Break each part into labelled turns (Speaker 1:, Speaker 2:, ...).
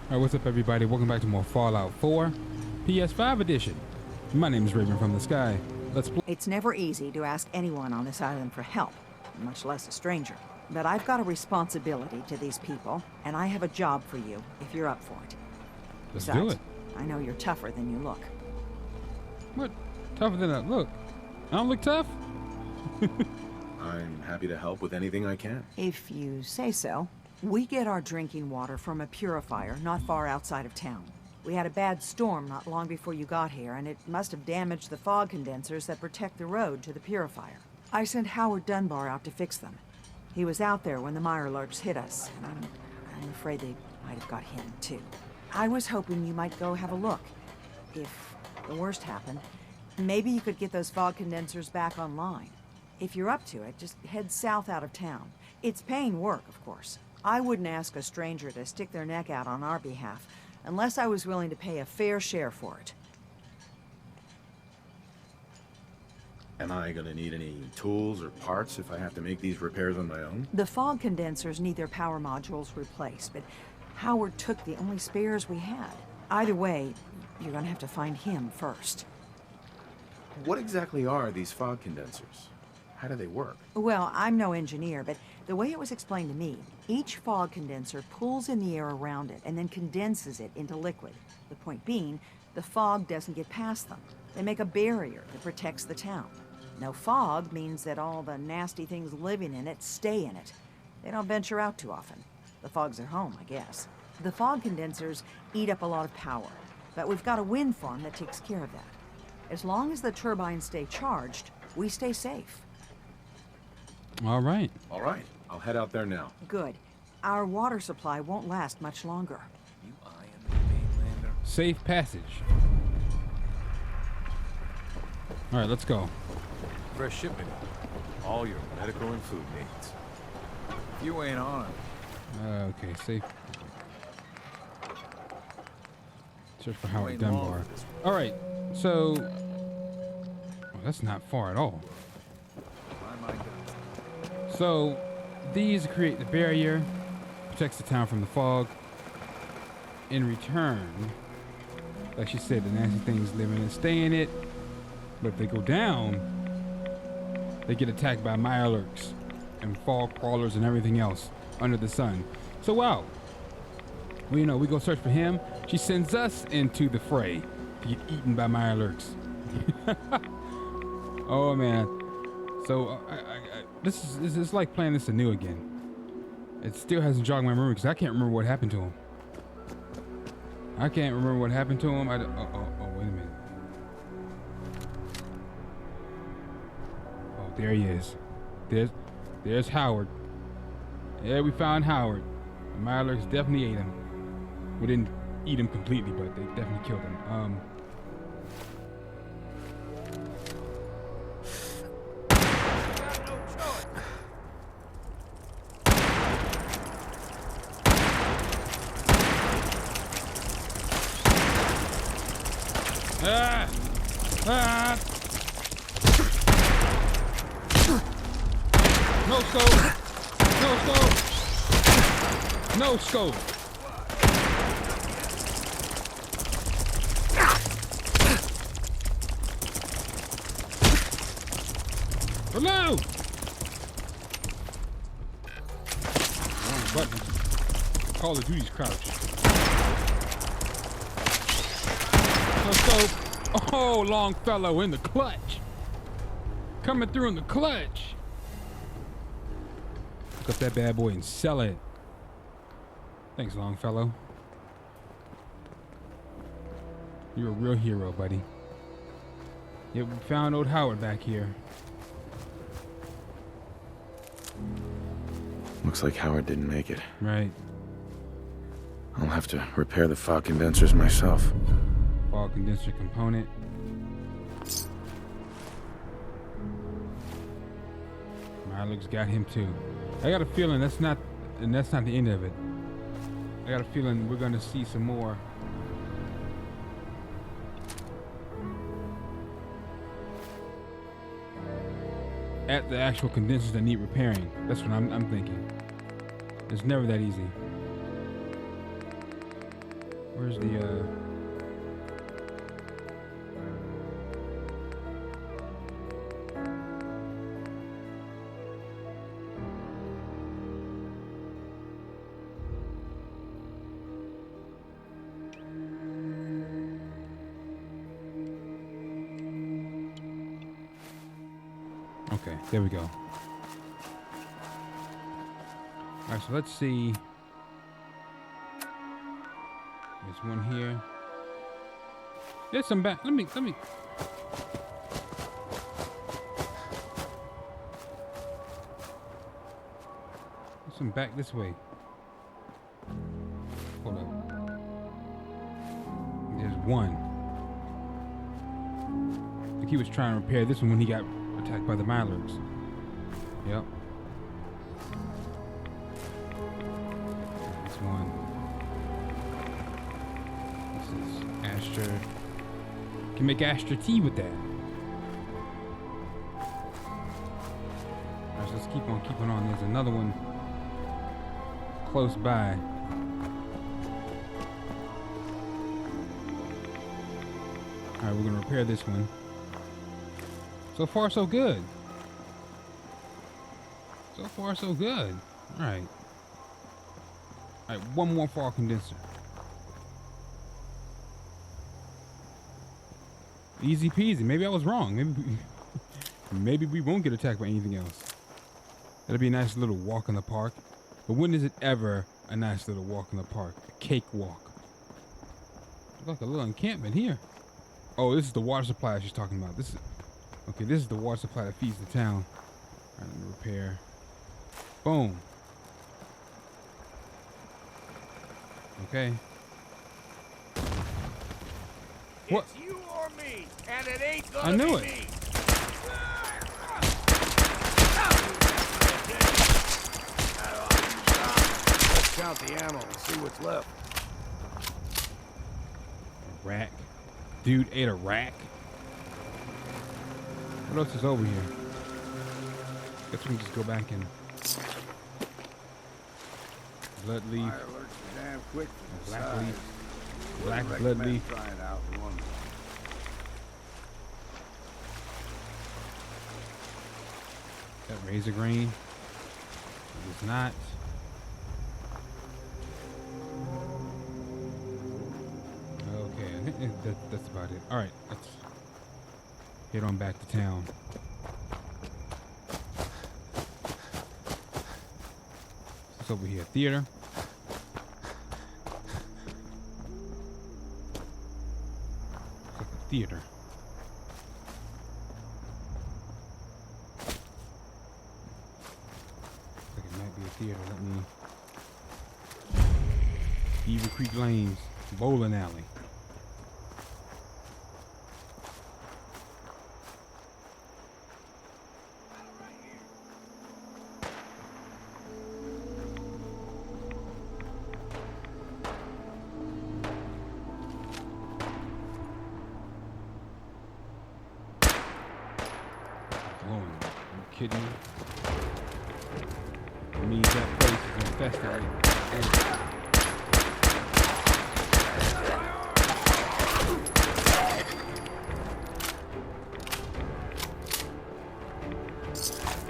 Speaker 1: Alright, what's up everybody? Welcome back to more Fallout 4 PS5 edition. My name is Raven from the Sky. Let's play.
Speaker 2: It's never easy to ask anyone on this island for help, much less a stranger. But I've got a responsibility to these people, and I have a job for you if you're up for it.
Speaker 1: Let's
Speaker 2: Besides,
Speaker 1: do it.
Speaker 2: I know you're tougher than you look.
Speaker 1: What? Tougher than I look? I don't look tough?
Speaker 3: I'm happy to help with anything I can.
Speaker 2: If you say so. We get our drinking water from a purifier not far outside of town. We had a bad storm not long before you got here, and it must have damaged the fog condensers that protect the road to the purifier. I sent Howard Dunbar out to fix them. He was out there when the Mirelurks hit us, and I'm afraid they might have got him too. I was hoping you might go have a look. If the worst happened, maybe you could get those fog condensers back online. If you're up to it, just head south out of town. It's paying work, of course. I wouldn't ask a stranger to stick their neck out on our behalf, unless I was willing to pay a fair share for it.
Speaker 3: Am I gonna need any tools or parts if I have to make these repairs on my own?
Speaker 2: The fog condensers need their power modules replaced, but Howard took the only spares we had. Either way, you're gonna have to find him first.
Speaker 3: What exactly are these fog condensers? How do they work?
Speaker 2: Well, I'm no engineer, but the way it was explained to me, each fog condenser pulls in the air around it and then condenses it into liquid. The point being, the fog doesn't get past them. They make a barrier that protects the town. No fog means that all the nasty things living in it stay in it. They don't venture out too often. The fog's their home, I guess. The fog condensers eat up a lot of power, but we've got a wind farm that takes care of that. As long as the turbines stay charged, we stay safe.
Speaker 1: All right.
Speaker 3: All right, I'll head out there now.
Speaker 2: Good. Our water supply won't last much longer.
Speaker 4: You eyeing the mainlander?
Speaker 1: Safe passage. All right, let's go.
Speaker 4: Fresh shipment. All your medical and food needs. If you ain't armed,
Speaker 1: Okay, safe. Search for
Speaker 4: you
Speaker 1: Howard
Speaker 4: ain't long
Speaker 1: Dunbar.
Speaker 4: for this one.
Speaker 1: All right, so that's not far at all.
Speaker 4: My God.
Speaker 1: So these create the barrier, protects the town from the fog. In return, like she said, the nasty things live in and stay in it. But if they go down, they get attacked by Mirelurks and fog crawlers and everything else under the sun. So wow, well, you know, we go search for him. She sends us into the fray to get eaten by Mirelurks. Oh man. So this is like playing this anew again. It still hasn't jogged my memory because I can't remember what happened to him. I can't remember what happened to him. Oh, wait a minute. Oh, there he is. There's Howard. Yeah, we found Howard. The Mirelurks definitely ate him. We didn't eat him completely, but they definitely killed him. No scope! No scope! No scope! Reload! Wrong button. Call of Duty's crouch. No scope! Oh, Longfellow in the clutch! Coming through in the clutch! Pick up that bad boy and sell it. Thanks, Longfellow. You're a real hero, buddy. Yeah, we found old Howard back here.
Speaker 3: Looks like Howard didn't make it.
Speaker 1: Right.
Speaker 3: I'll have to repair the fog condensers myself.
Speaker 1: Fog condenser component. Mirelurks got him too. I got a feeling that's not the end of it. I got a feeling we're gonna see some more. At the actual condensers that need repairing. That's what I'm thinking. It's never that easy. Where's the Okay, there we go. Alright, so let's see. There's one here. There's some back. Let me. There's some back this way. Hold up. There's one. I think he was trying to repair this one when he got attacked by the Mallards. Yep. This one. This is Astra. Can make Astra tea with that. Alright, so let's keep on keeping on. There's another one close by. Alright, we're gonna repair this one. So far, so good. So far, so good. Alright. Alright, one more fog condenser. Easy peasy. Maybe I was wrong. Maybe we won't get attacked by anything else. That'll be a nice little walk in the park. But when is it ever a nice little walk in the park? A cakewalk. Like a little encampment here. Oh, this is the water supply she's talking about. This is the water supply that feeds the town. All right, let me repair. Boom. Okay. What?
Speaker 5: It's you or me, and it ain't gonna
Speaker 1: I knew
Speaker 5: be
Speaker 1: it.
Speaker 5: me. Let's count the ammo and see what's left.
Speaker 1: A rack. Dude ate a rack. What else is over here? Guess we can just go back and blood leaf,
Speaker 5: Fireworks are damn quick for the
Speaker 1: black
Speaker 5: size.
Speaker 1: leaf, black blood
Speaker 5: Recommend
Speaker 1: leaf.
Speaker 5: trying it out for one.
Speaker 1: That razor grain. It is not. Okay, I think that's about it. All right, let's head on back to town. What's over here? Theater. Looks like a theater. Looks like it might be a theater. Let me. Beaver Creek Lanes, bowling alley. Glowing. Are you kidding me? It means that place is infested with.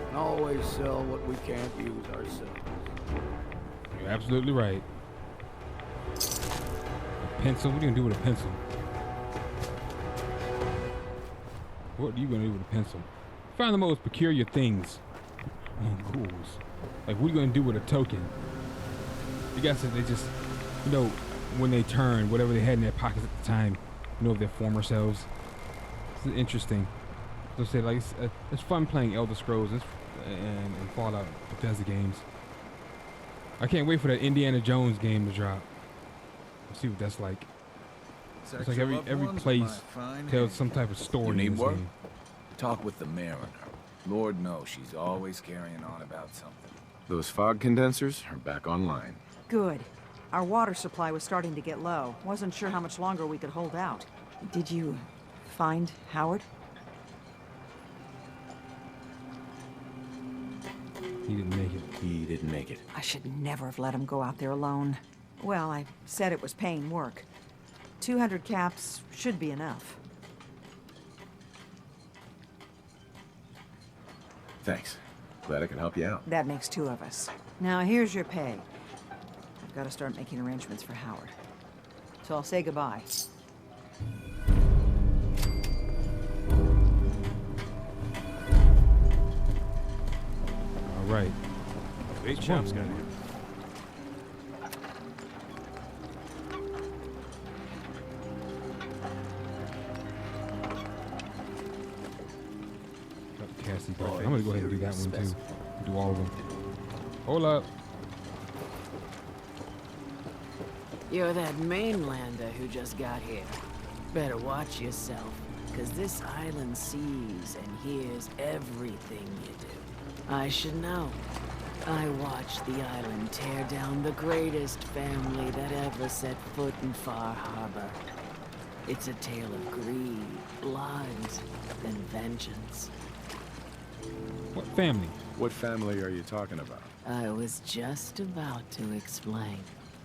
Speaker 5: And always sell what we can't use ourselves.
Speaker 1: You're absolutely right. A pencil? What are you gonna do with a pencil? What are you gonna do with a pencil? Find the most peculiar things on ghouls. Like, what are you gonna do with a token? You guys said they just, you know, when they turn, whatever they had in their pockets at the time, you know, of their former selves. This is interesting. So say, like, it's fun playing Elder Scrolls and Fallout Bethesda games. I can't wait for that Indiana Jones game to drop. Let's see what that's like. It's like every place tells some type of story.
Speaker 6: You
Speaker 1: in
Speaker 6: need
Speaker 1: this
Speaker 6: work?
Speaker 1: game.
Speaker 6: Talk with the Mariner. Lord knows she's always carrying on about something.
Speaker 3: Those fog condensers are back online.
Speaker 2: Good. Our water supply was starting to get low. Wasn't sure how much longer we could hold out. Did you find Howard?
Speaker 3: He didn't make it.
Speaker 2: I should never have let him go out there alone. Well, I said it was paying work. 200 caps should be enough.
Speaker 3: Thanks. Glad I could help you out.
Speaker 2: That makes 2 of us. Now, here's your pay. I've got to start making arrangements for Howard. So I'll say goodbye.
Speaker 1: All right.
Speaker 4: Big champ's got here.
Speaker 1: Cassie birthday. I'm gonna go ahead and do that one too. Do all of them. Hold up.
Speaker 7: You're that mainlander who just got here. Better watch yourself, because this island sees and hears everything you do. I should know. I watched the island tear down the greatest family that ever set foot in Far Harbor. It's a tale of greed, blood, and vengeance.
Speaker 1: What family?
Speaker 3: What family are you talking about?
Speaker 7: I was just about to explain.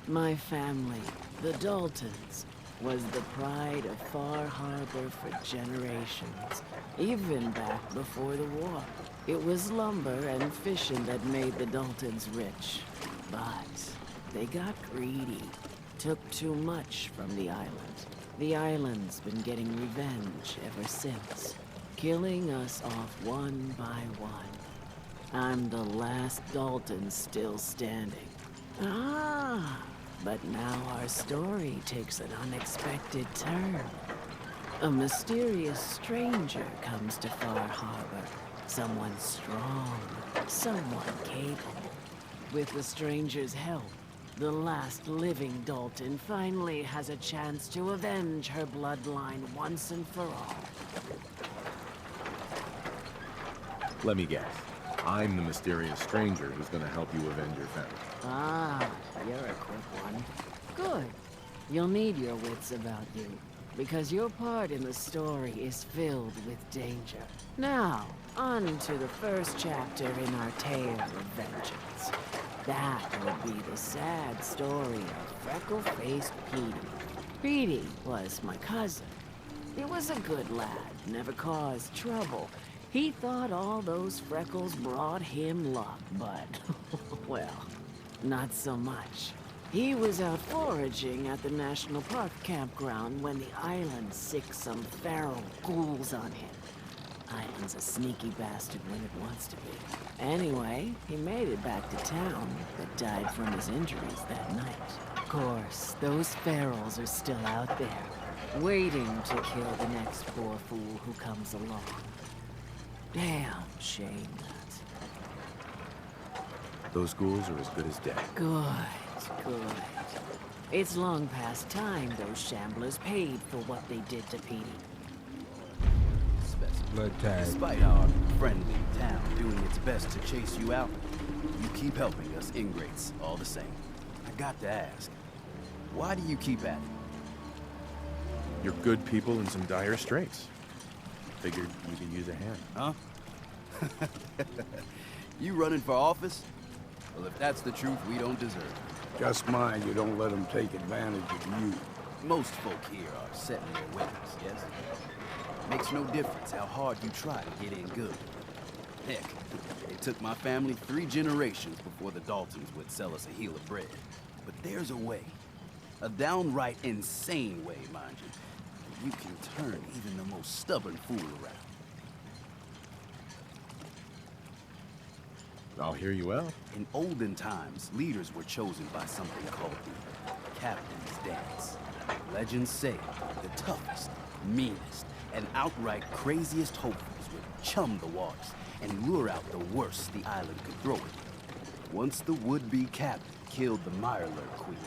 Speaker 7: My family, the Daltons, was the pride of Far Harbor for generations, even back before the war. It was lumber and fishing that made the Daltons rich. But they got greedy, took too much from the island. The island's been getting revenge ever since, killing us off one by one. I'm the last Dalton still standing. Ah, but now our story takes an unexpected turn. A mysterious stranger comes to Far Harbor. Someone strong, someone capable. With the stranger's help, the last living Dalton finally has a chance to avenge her bloodline once and for all.
Speaker 3: Let me guess. I'm the mysterious stranger who's gonna help you avenge your family.
Speaker 7: Ah, you're a quick one. Good. You'll need your wits about you, because your part in the story is filled with danger. Now, on to the first chapter in our tale of vengeance. That will be the sad story of freckle-faced Petey. Petey was my cousin. He was a good lad, never caused trouble. He thought all those freckles brought him luck, but, well, not so much. He was out foraging at the National Park campground when the island sicked some feral ghouls on him. Island's a sneaky bastard when it wants to be. Anyway, he made it back to town, but died from his injuries that night. Of course, those ferals are still out there, waiting to kill the next poor fool who comes along. Damn shame that.
Speaker 3: Those ghouls are as good as dead.
Speaker 7: Good. It's long past time those shamblers paid for what they did to Petey.
Speaker 1: Blood tag.
Speaker 8: Despite our friendly town doing its best to chase you out, you keep helping us ingrates all the same. I got to ask, why do you keep at it?
Speaker 3: You're good people in some dire straits. Figured you could use a hand.
Speaker 8: Huh? You running for office? Well, if that's the truth, we don't deserve it.
Speaker 5: Just mind you don't let them take advantage of you.
Speaker 8: Most folk here are set in their ways, yes? Makes no difference how hard you try to get in good. Heck, it took my family 3 generations before the Daltons would sell us a heel of bread. But there's a way. A downright insane way, mind you. You can turn even the most stubborn fool around.
Speaker 3: I'll hear you out.
Speaker 8: In olden times, leaders were chosen by something called the Captain's Dance. Legends say the toughest, meanest, and outright craziest hopefuls would chum the waters and lure out the worst the island could throw it. Once the would-be captain killed the Mirelurk Queen,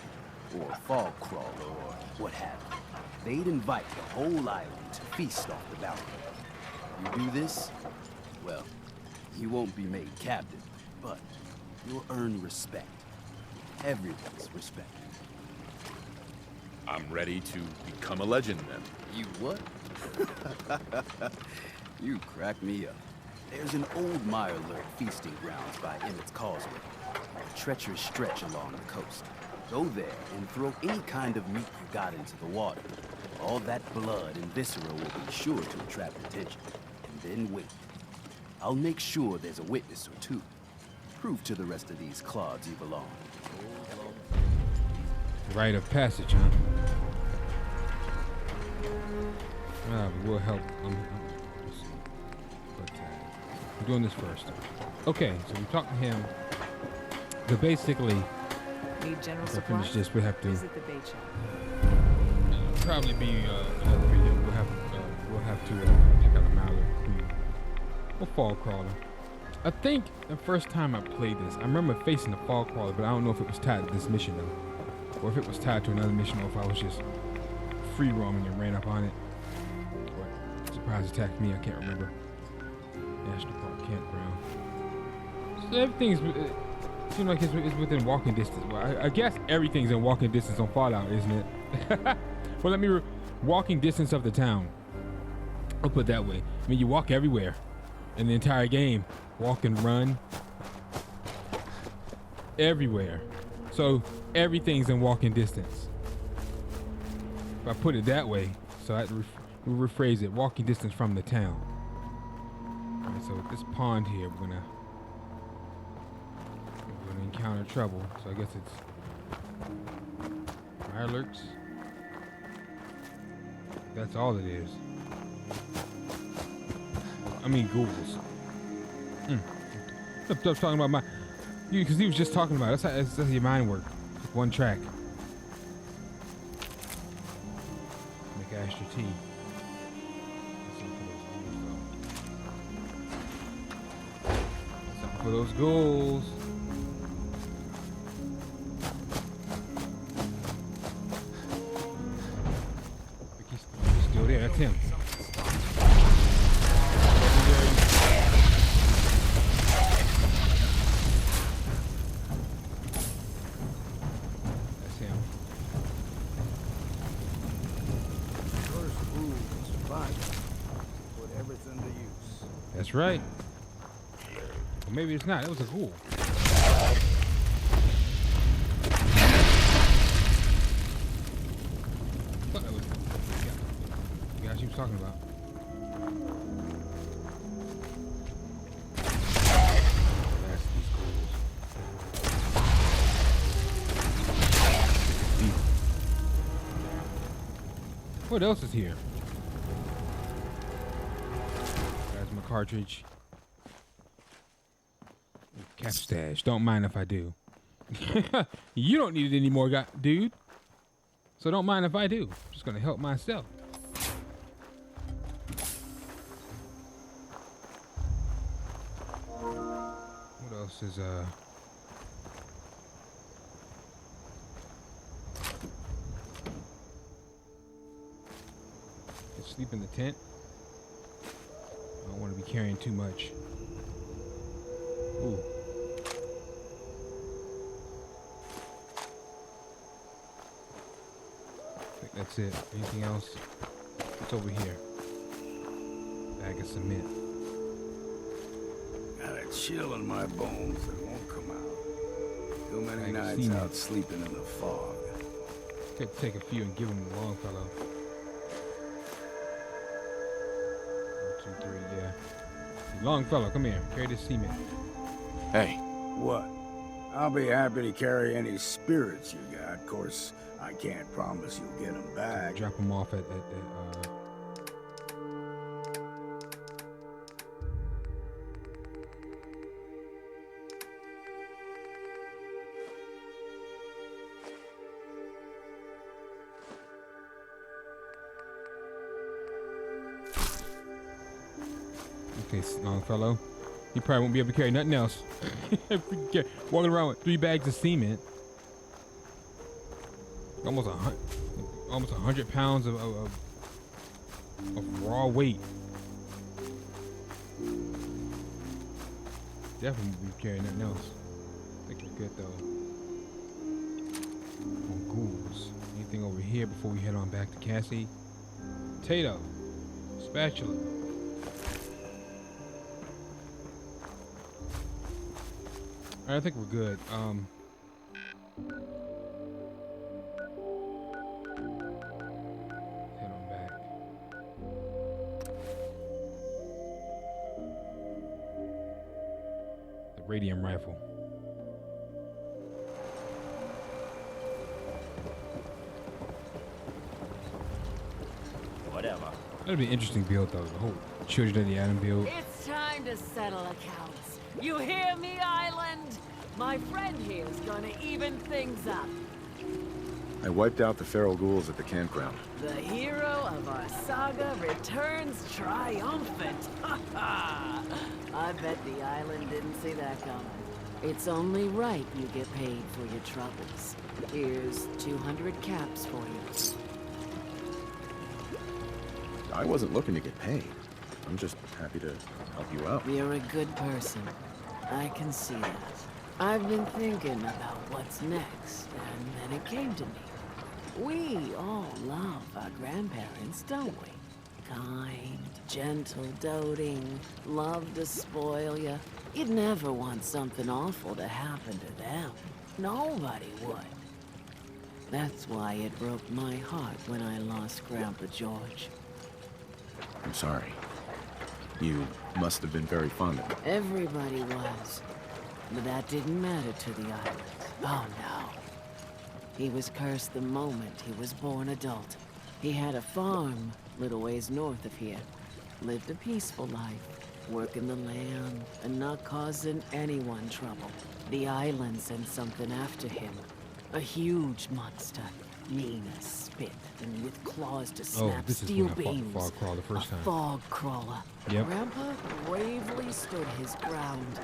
Speaker 8: or Fog Crawler, or what have you, they'd invite the whole island to feast off the bounty. You do this, well, you won't be made captain, but you'll earn respect. Everyone's respect.
Speaker 3: I'm ready to become a legend then.
Speaker 8: You what? You crack me up. There's an old Mirelurk feasting grounds by Emmett's Causeway, a treacherous stretch along the coast. Go there and throw any kind of meat you got into the water. All that blood and viscera will be sure to attract attention. And then wait. I'll make sure there's a witness or two. Prove to the rest of these clods you belong.
Speaker 1: Rite of passage, huh? We'll help. Let's see. But I'm doing this first. Okay, so we talked to him. So basically,
Speaker 2: Need general
Speaker 1: if I
Speaker 2: supplies?
Speaker 1: finish this, we have to
Speaker 2: Visit the bait shop.
Speaker 1: probably be another video. We'll have to take out a mallard or fall crawler. I think the first time I played this, I remember facing the fall crawler, but I don't know if it was tied to this mission though, or if it was tied to another mission, or if I was just free roaming and ran up on it. Or surprise attacked me. I can't remember. National Park Campground. So everything's. Seems like it's within walking distance. Well, I guess everything's in walking distance on Fallout, isn't it? Well, let me walking distance of the town. I'll put it that way. I mean, you walk everywhere in the entire game. Walk and run everywhere. So everything's in walking distance. If I put it that way, so I rephrase it: walking distance from the town. All right, so this pond here, we're gonna encounter trouble, so I guess it's Mirelurks. That's all it is. I mean ghouls. I'm talking about my, because he was just talking about it. That's how your mind works. One track. Make extra tea. Something for those ghouls. Still there, that's him. That's him.
Speaker 5: First rule of survival: put everything to use.
Speaker 1: That's right. Well, maybe it's not. It was a ghoul. What was it? The guy she was talking about. That's these ghouls. What else is here? There's my cartridge. Cap stash. Don't mind if I do. You don't need it anymore, dude. So don't mind if I do. I'm just gonna help myself. What else is sleep in the tent. I don't want to be carrying too much. Ooh. I think that's it. Anything else? What's over here? Bag of cement.
Speaker 5: Got a chill in my bones that won't come out. Too many
Speaker 1: Bag of
Speaker 5: nights
Speaker 1: cement.
Speaker 5: out sleeping in the fog.
Speaker 1: Could take a few and give him the Longfellow. 1, 2, 3, yeah. Longfellow, come here. Carry this cement.
Speaker 6: Hey,
Speaker 5: What? I'll be happy to carry any spirits you got. Of course, I can't promise you'll get them back.
Speaker 1: Drop them off at okay, Longfellow. You probably won't be able to carry nothing else. Walking around with 3 bags of cement. Almost 100 pounds of raw weight. Definitely be carrying nothing else. I think we're good though. On ghouls. Anything over here before we head on back to Cassie? Potato. Spatula. I think we're good. radium rifle.
Speaker 9: Whatever.
Speaker 1: That'd be an interesting build, though. The whole Children of the Atom build.
Speaker 7: It's time to settle accounts. You hear me, Island? My friend here's gonna even things up.
Speaker 3: I wiped out the feral ghouls at the campground.
Speaker 7: The hero of our saga returns triumphant. I bet the island didn't see that coming. It's only right you get paid for your troubles. Here's 200 caps for you.
Speaker 3: I wasn't looking to get paid. I'm just happy to help you out.
Speaker 7: You're a good person. I can see that. I've been thinking about what's next, and then it came to me. We all love our grandparents, don't we? Kind, gentle, doting, love to spoil you. You'd never want something awful to happen to them. Nobody would. That's why it broke my heart when I lost Grandpa George.
Speaker 3: I'm sorry. You must have been very fond of him.
Speaker 7: Everybody was. But that didn't matter to the island. Oh no. He was cursed the moment he was born adult. He had a farm little ways north of here. Lived a peaceful life, working the land and not causing anyone trouble. The island sent something after him. A huge monster. Mean as spit and with claws to snap
Speaker 1: this is
Speaker 7: steel
Speaker 1: when I fought the
Speaker 7: beams.
Speaker 1: fog crawler the first time.
Speaker 7: A fog crawler.
Speaker 1: Yep.
Speaker 7: Grandpa bravely stood his ground.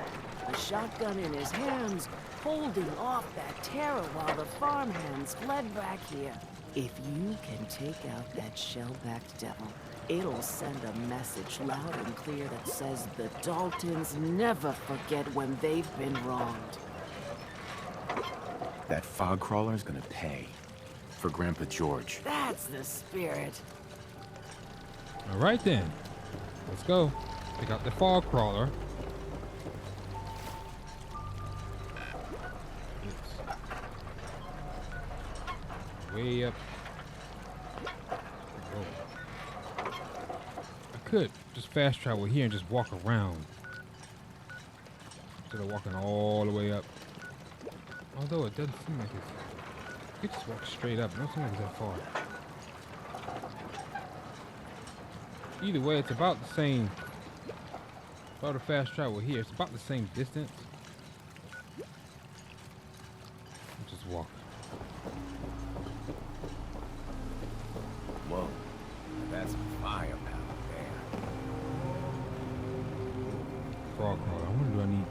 Speaker 7: A shotgun in his hands, holding off that terror while the farmhands fled back here. If you can take out that shell-backed devil, it'll send a message loud and clear that says the Daltons never forget when they've been wronged.
Speaker 3: That fog crawler's gonna pay for Grandpa George.
Speaker 7: That's the spirit.
Speaker 1: All right then, let's go. Pick out the fog crawler. Way up. Whoa. I could just fast travel here and just walk around instead of walking all the way up. Although it doesn't seem like it's. You could just walk straight up. It doesn't seem like it's that far. Either way, it's about the same. If I were to fast travel here, it's about the same distance. I'll just walk.
Speaker 6: Whoa. That's fire power there.
Speaker 1: Frog crawler. I wonder, do I need?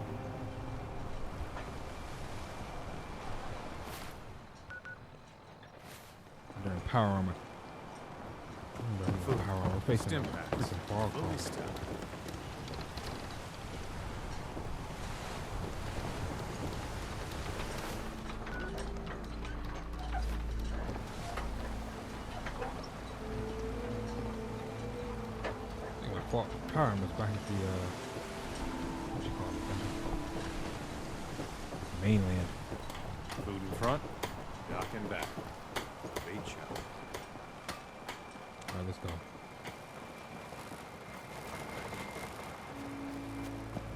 Speaker 1: During power armor. Power armor facing
Speaker 4: Stim
Speaker 1: a
Speaker 4: packs.
Speaker 1: freaking frog
Speaker 4: Fully
Speaker 1: crawler.
Speaker 4: stacked.
Speaker 1: I think my power armor's back at the what you call it? Mainland.
Speaker 4: Food in front, dock in back. Bait shop.
Speaker 1: All right, let's go.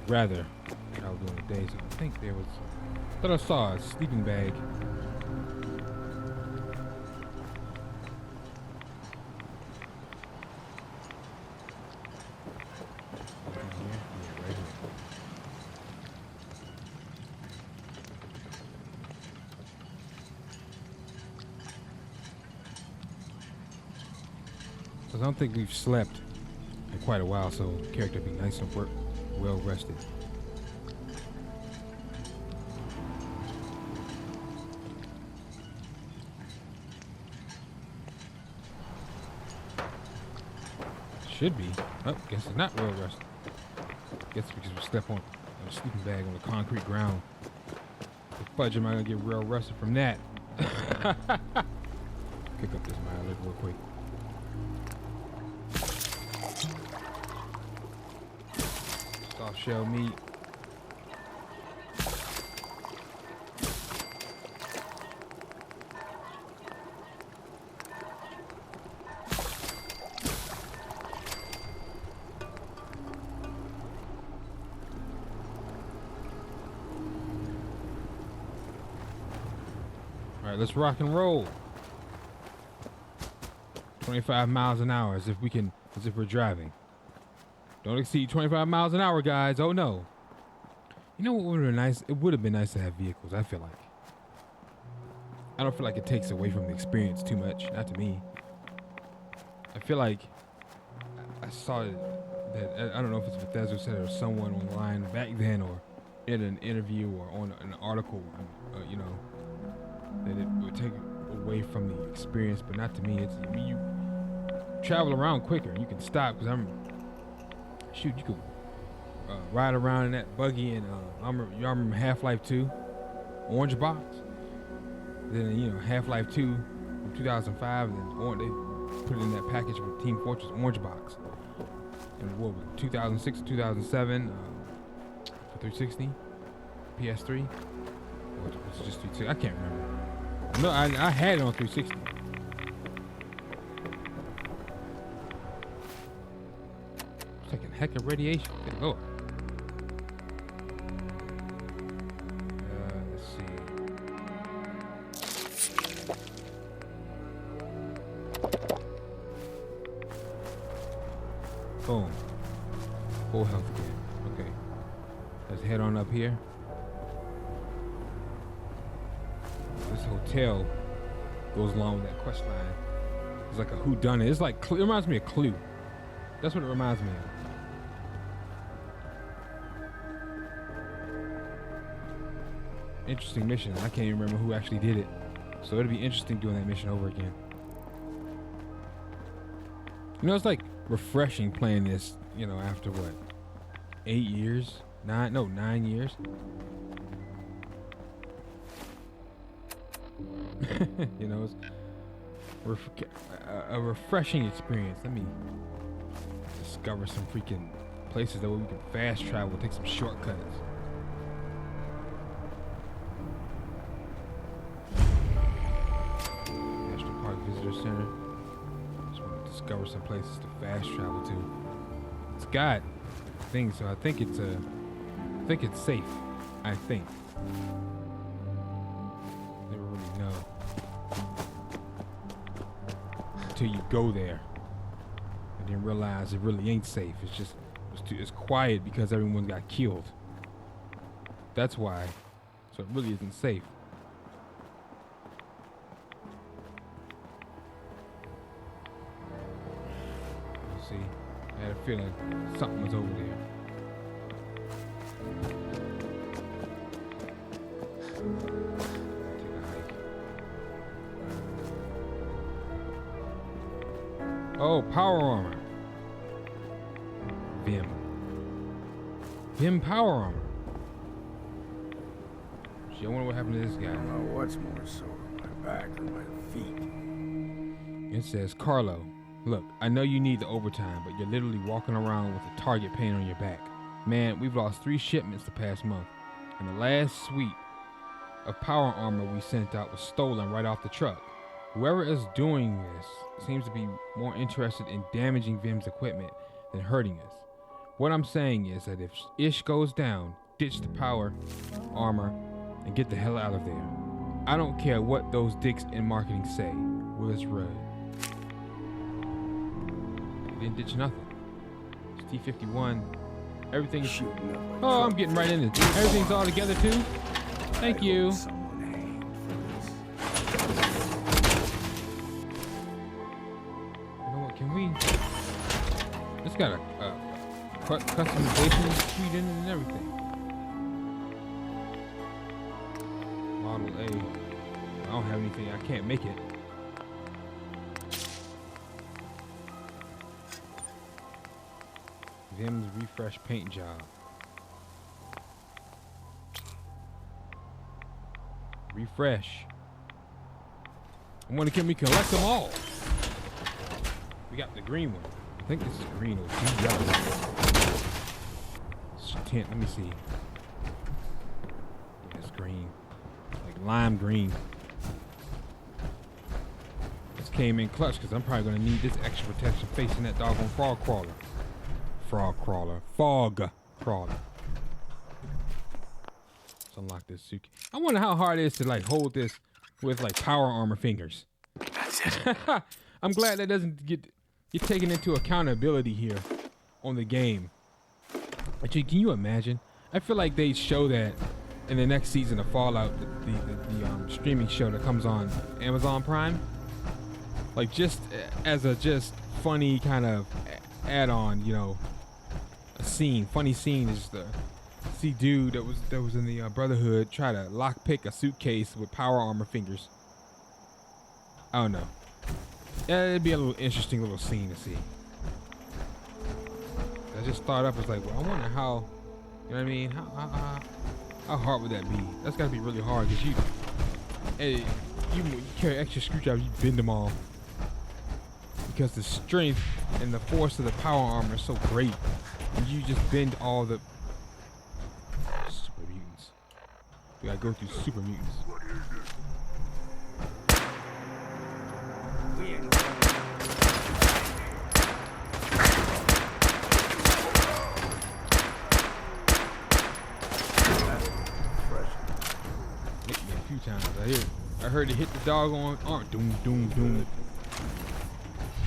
Speaker 1: Rather, I was doing the days. I think there was. I thought I saw a sleeping bag. Right here? Yeah, right here. Because I don't think we've slept in quite a while, so the character be nice and well rested. Should be. Oh, guess it's not well rested. Guess because we slept on a sleeping bag on the concrete ground. The fudge, am I gonna get real rested from that? Pick up this mileage real quick. Soft shell meat. All right, let's rock and roll. 25 miles an hour, as if we're driving. Don't exceed 25 miles an hour, guys. Oh no. You know what would have been nice? It would have been nice to have vehicles, I feel like. I don't feel like it takes away from the experience too much. Not to me. I feel like I saw that, I don't know if it's Bethesda said it or someone online back then or in an interview or on an article, you know, that it would take away from the experience, but not to me. It's, I mean, you travel around quicker. You can stop, because you could ride around in that buggy, and y'all remember Half-Life 2, Orange Box. Then, you know, Half-Life 2 from 2005, and then they put it in that package with Team Fortress Orange Box. And what was it, 2006 or 2007 for 360, PS3, or was it just 360? I can't remember. No, I had it on 360. It's like a heck of radiation. Good Lord. Let's see. Boom. Full health again. Okay. Let's head on up here. This hotel goes along with that quest line. It's like a whodunit. It's like, it reminds me of Clue. That's what it reminds me of. Interesting mission. I can't even remember who actually did it. So it'll be interesting doing that mission over again. You know, it's like refreshing playing this, you know, after what? 8 years? 9 years? You know, it's a refreshing experience. Let me discover some freaking places that we can fast travel, take some shortcuts. National Park Visitor Center. Just want to discover some places to fast travel to. It's got things, so I think it's safe. I think. Never really know until you go there and then realize it really ain't safe. It's just it's quiet because everyone got killed. That's why. So it really isn't safe. Let's see. I had a feeling something was over there. Take a hike. Oh, power armor. Vim power armor. Gee, I wonder what happened to this guy.
Speaker 5: I don't know what's more sore, my back or my feet.
Speaker 1: It says, Carlo, look, I know you need the overtime, but you're literally walking around with a target paint on your back. Man, we've lost 3 shipments the past month, and the last suite of power armor we sent out was stolen right off the truck. Whoever is doing this seems to be more interested in damaging Vim's equipment than hurting us. What I'm saying is that if Ish goes down, ditch the power armor and get the hell out of there. I don't care what those dicks in marketing say. Willis Rudd. Didn't ditch nothing. It's T-51. Everything's
Speaker 5: Shooting up my
Speaker 1: Oh, I'm
Speaker 5: truck.
Speaker 1: getting right in it. Everything's all together too. Thank you.
Speaker 5: Someone hanged for this.
Speaker 1: You know what? Can we? It's got a customization suite in it and everything. Model A. I don't have anything. I can't make it. Vim's refresh paint job. Refresh. I wonder, can we collect them all? We got the green one. I think this is green or yellow. It's tint. Let me see. It's green, like lime green. This came in clutch because I'm probably gonna need this extra protection facing that doggone fog crawler. Fog crawler. Let's unlock this suitcase. I wonder how hard it is to like hold this with like power armor fingers.
Speaker 6: That's it.
Speaker 1: I'm glad that doesn't get taken into accountability here on the game. Actually, can you imagine? I feel like they show that in the next season of Fallout, the streaming show that comes on Amazon Prime. Like just as a just funny kind of add-on, you know, a scene. Funny scene is the see dude that was in the Brotherhood try to lockpick a suitcase with power armor fingers. I don't know. Yeah, it'd be a little interesting little scene to see. I just thought up, was like, well, I wonder how, you know what I mean? How hard would that be? That's gotta be really hard because you carry extra screwdrivers, you bend them all. Because the strength and the force of the power armor is so great. And you just bend all the super mutants. We gotta go through super mutants. Hit me a few times. I heard it hit the doggone arm. Doom, doom, doom.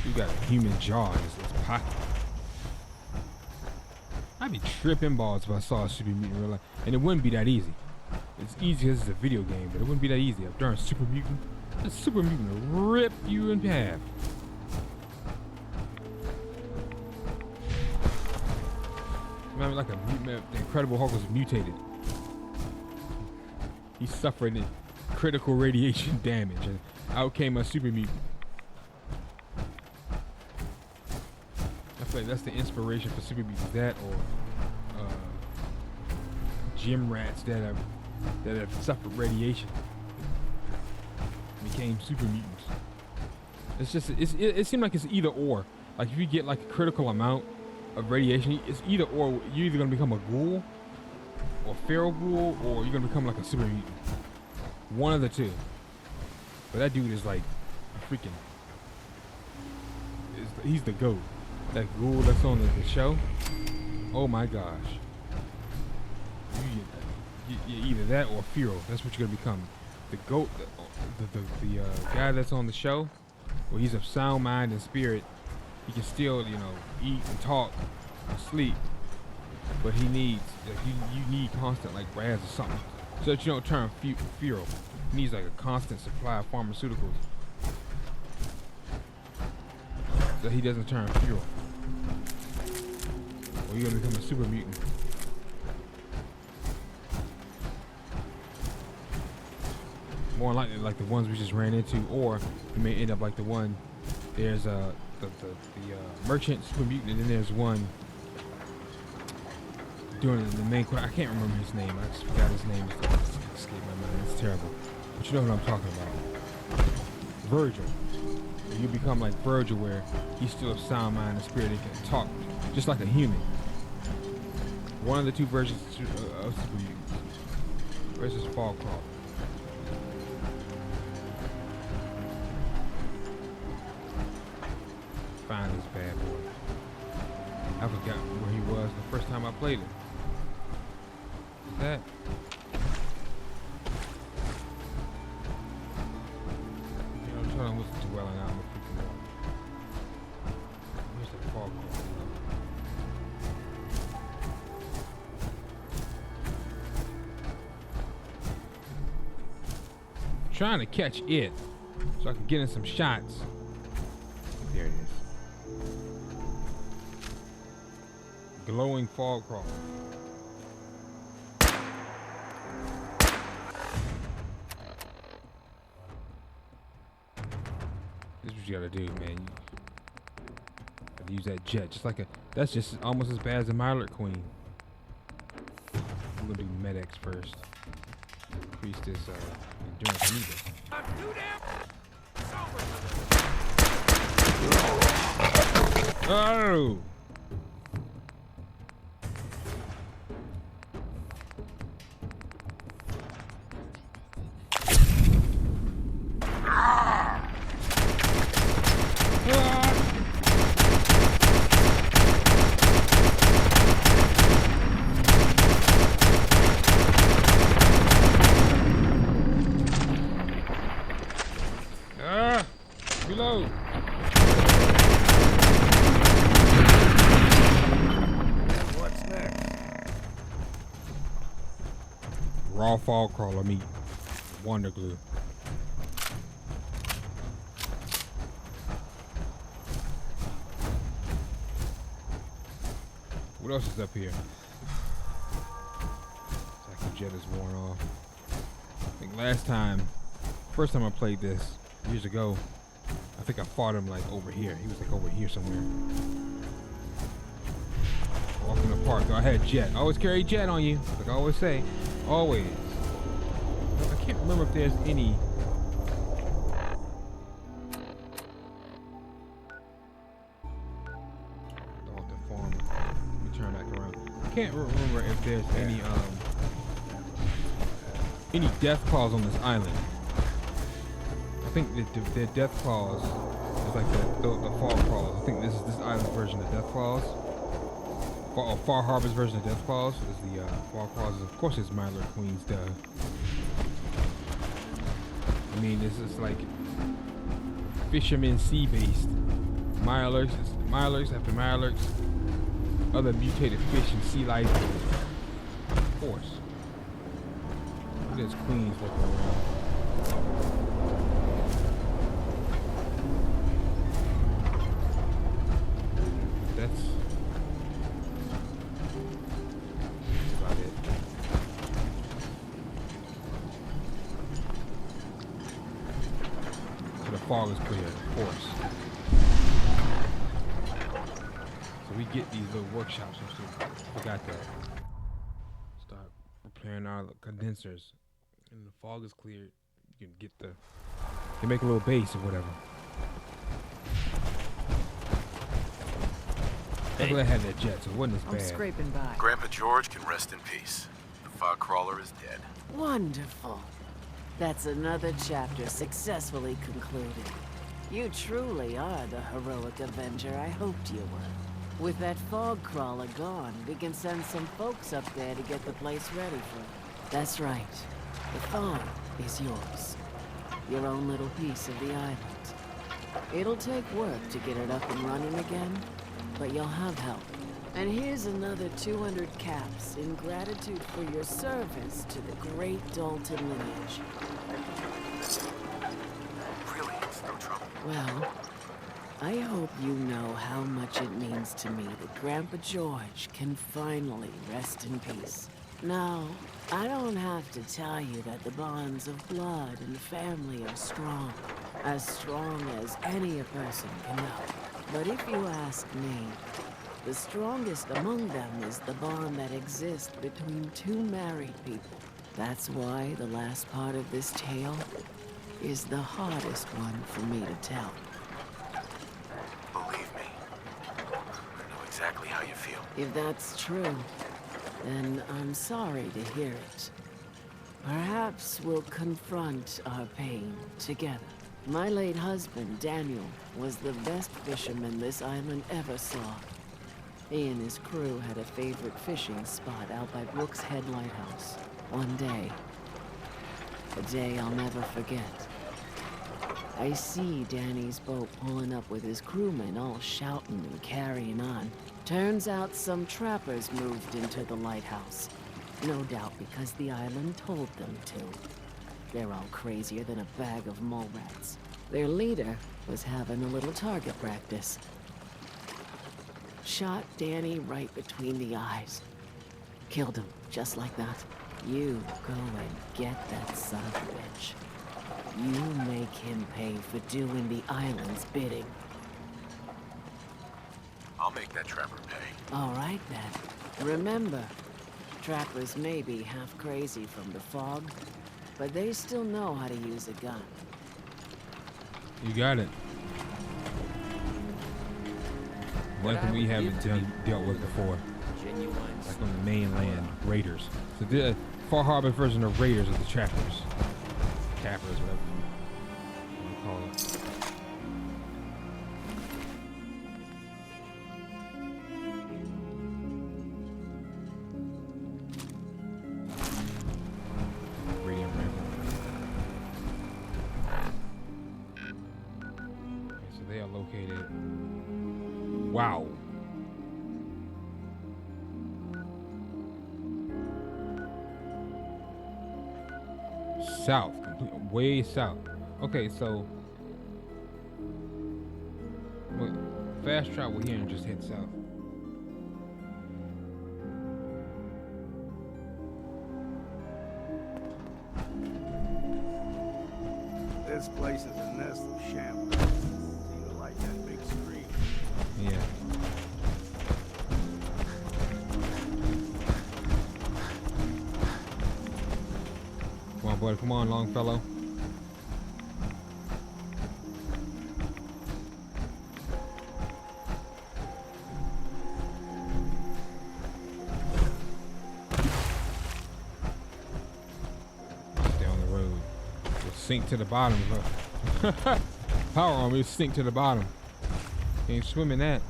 Speaker 1: You got a human jaw in his pocket. I'd be tripping balls if I saw a super mutant in real life. And it wouldn't be that easy. It's easy because it's a video game, but it wouldn't be that easy. If darn super mutant, a super mutant will rip you in half. Remember, like the Incredible Hulk was mutated. He suffered critical radiation damage, and out came a super mutant. I feel like that's the inspiration for super mutants. That or gym rats that have suffered radiation became super mutants. It's just it seemed like it's either or. Like if you get like a critical amount of radiation, it's either or. You're either gonna become a ghoul or feral ghoul, or you're gonna become like a super mutant. One of the two. But that dude is like a freaking. He's the GOAT. That ghoul that's on the show. Oh my gosh. You're either that or feral. That's what you're gonna become. The GOAT, the guy that's on the show, well, he's of sound mind and spirit. He can still, you know, eat and talk and sleep, but he needs, you need constant like Raz or something, so that you don't turn feral. He needs like a constant supply of pharmaceuticals, so he doesn't turn feral. Or you're gonna become a super mutant. More likely like the ones we just ran into, or you may end up like the one. There's the merchant super mutant, and then there's one doing the main quest. I can't remember his name. I just forgot his name. It's escaped my mind. It's terrible. But you know what I'm talking about. Virgil. You become like Virgil, where he's still of sound mind and spirit and can talk just like a human. One of the two versions of super mutants versus Fallcraft. Find this bad boy. I forgot where he was the first time I played it. What's that? You know, I'm trying to listen to well and out in the freaking water. Where's the fog call? Trying to catch it so I can get in some shots. There it is. Glowing fog crawl. This is what you gotta do, man. You gotta use that jet, just like that's just almost as bad as a Miler Queen. We're gonna do Med-X first. Increase this endurance. I need it. Oh! Reload.
Speaker 5: What's next?
Speaker 1: Raw fog crawler meat. Wonder glue. What else is up here? Second jet is worn off. I think first time I played this, years ago, I think I fought him like over here. He was like over here somewhere. Walking the park, though. I had jet. I always carry jet on you, like I always say. Always. I can't remember if there's any. Off the farm. Let me turn back around. I can't remember if there's any death claws on this island. I think the death claws is like the fog claws. I think this is this island's version of death claws. Far Harbor's version of death claws is the fog claws. Of course, it's Myler Queen's duh. I mean, this is like fisherman sea based. Mirelurks after Mirelurks. Other mutated fish and sea life. Of course. Look at this Queen's looking around. That's about it. So the fog is clear, of course. So we get these little workshops and stuff. Forgot that. Start repairing our condensers. And the fog is clear. You can get you make a little base or whatever. I had that jet, so it wasn't as
Speaker 2: I'm
Speaker 1: bad.
Speaker 2: scraping by.
Speaker 3: Grandpa George can rest in peace. The fog crawler is dead.
Speaker 7: Wonderful. That's another chapter successfully concluded. You truly are the heroic avenger I hoped you were. With that fog crawler gone, we can send some folks up there to get the place ready for it. That's right. The farm is yours. Your own little piece of the island. It'll take work to get it up and running again, but you'll have help. And here's another 200 caps in gratitude for your service to the great Dalton lineage.
Speaker 3: Really, it's no trouble.
Speaker 7: Well, I hope you know how much it means to me that Grandpa George can finally rest in peace. Now, I don't have to tell you that the bonds of blood and family are strong as any a person can know. But if you ask me, the strongest among them is the bond that exists between two married people. That's why the last part of this tale is the hardest one for me to tell.
Speaker 3: Believe me, I know exactly how you feel.
Speaker 7: If that's true, then I'm sorry to hear it. Perhaps we'll confront our pain together. My late husband, Daniel, was the best fisherman this island ever saw. He and his crew had a favorite fishing spot out by Brooks Head Lighthouse. One day, a day I'll never forget, I see Danny's boat pulling up with his crewmen all shouting and carrying on. Turns out some trappers moved into the lighthouse. No doubt because the island told them to. They're all crazier than a bag of mole rats. Their leader was having a little target practice. Shot Danny right between the eyes. Killed him, just like that. You go and get that son of a bitch. You make him pay for doing the island's bidding.
Speaker 3: I'll make that trapper pay.
Speaker 7: All right, then. Remember, trappers may be half crazy from the fog, but they still know how to use a gun.
Speaker 1: You got it. Nothing we haven't dealt with before. Like on the mainland, Raiders. So the Far Harbor version of Raiders are the trappers. Cappers, whatever you want to call it. Radiant ramp. they are located. Wow. South, way south. Okay, so wait, fast travel here and just head south.
Speaker 5: This place is a nest of shambles. Seem to like that big screen.
Speaker 1: Yeah. Come on, buddy. Come on, Longfellow. Stay on the road. We'll sink to the bottom. Power on me, sink to the bottom. Can't swim in that.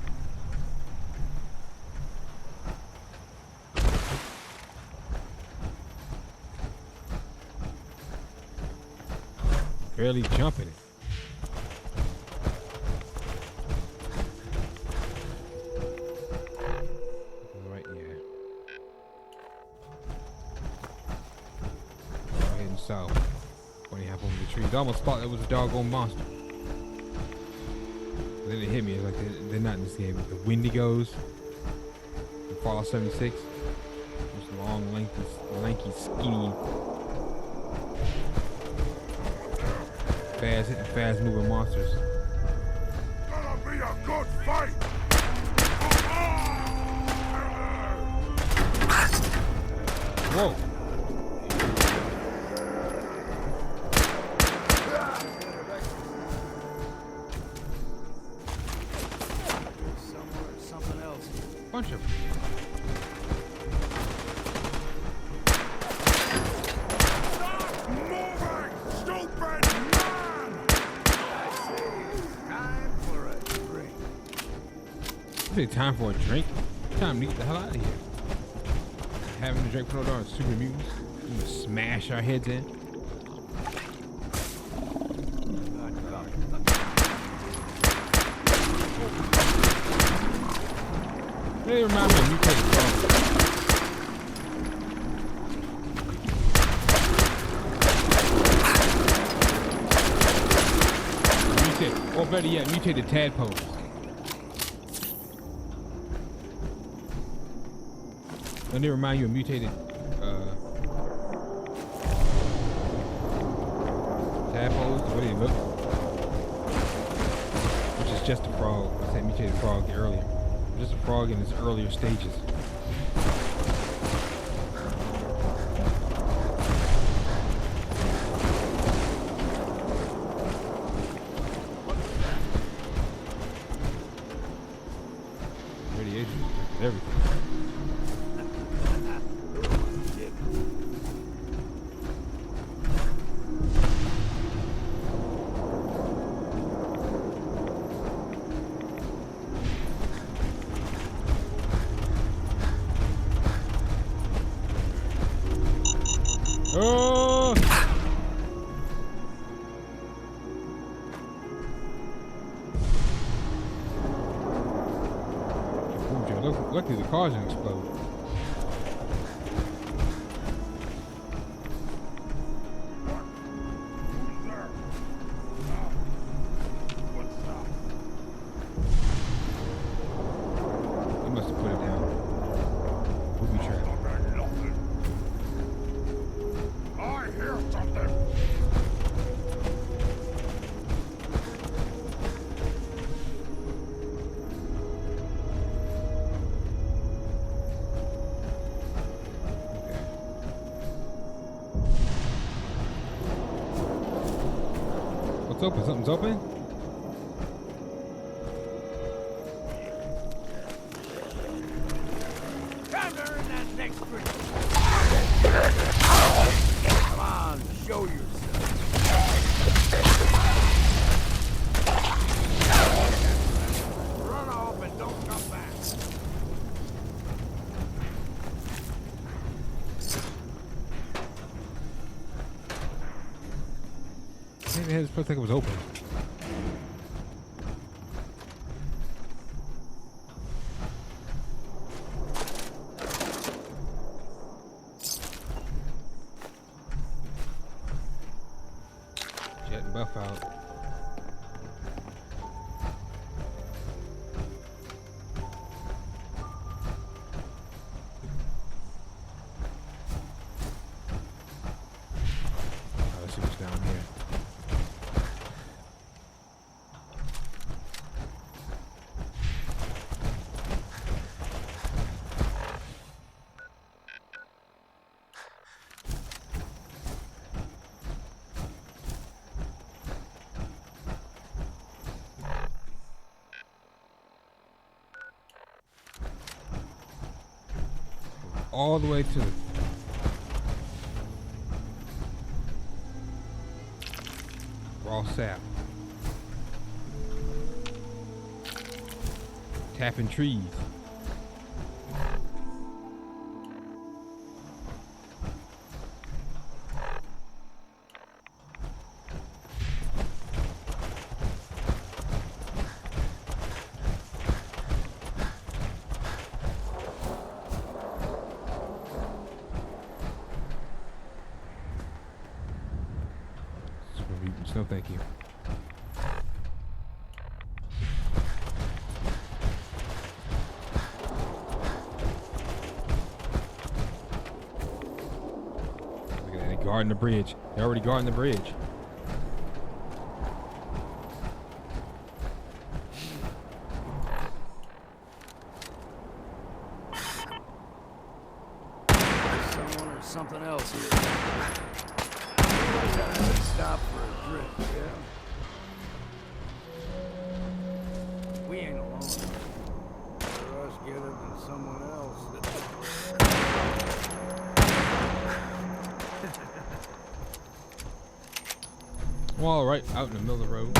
Speaker 1: Barely jumping it. Right, yeah. Heading south. When he happened over the trees. I almost thought that was a doggone monster. Then it hit me. It's like they're not in this game. The Wendigos. The Fallout 76. Those long, lanky, skinny. Fast moving monsters.
Speaker 5: Gonna be a good fight!
Speaker 1: Whoa.
Speaker 5: Something else.
Speaker 1: Bunch of them. Time for a drink. Time to get the hell out of here. Having a drink for no darn super mutants. I'm gonna smash our heads in. They remind me of mutated frogs. Or better yet, mutated tadpoles. Don't they remind you of mutated tadpoles, the way they look? Which is just a frog. I said mutated frog earlier. Just a frog in its earlier stages. Radiation, everything. Oh! Luckily the cars didn't explode. They must have put it down. Booby trap.
Speaker 5: I hear something.
Speaker 1: What's open? Something's open?
Speaker 5: Time to earn that next drink. Come on, show yourself. Run off and don't come back.
Speaker 1: Maybe this place like it was open. stuff out. Let's see what's down here. All the way to the raw sap. Tapping trees. No, thank you. Look at that, they guarding the bridge. They're already guarding the bridge.
Speaker 5: Someone or something else here. Stop for a drink, yeah? We ain't alone. For us, get it than someone else.
Speaker 1: Well, right out in the middle of the road.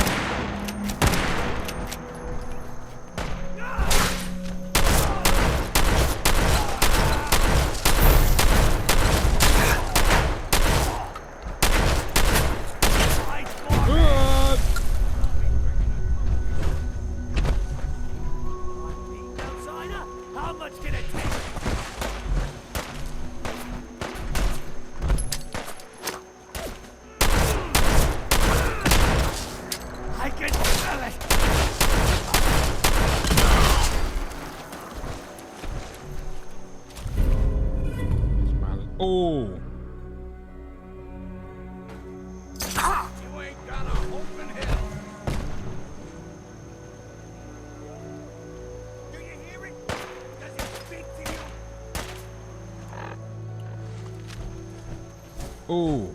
Speaker 1: Oh.
Speaker 5: You ain't got a hope in hell. Do you hear it? Does it speak to you?
Speaker 1: Oh.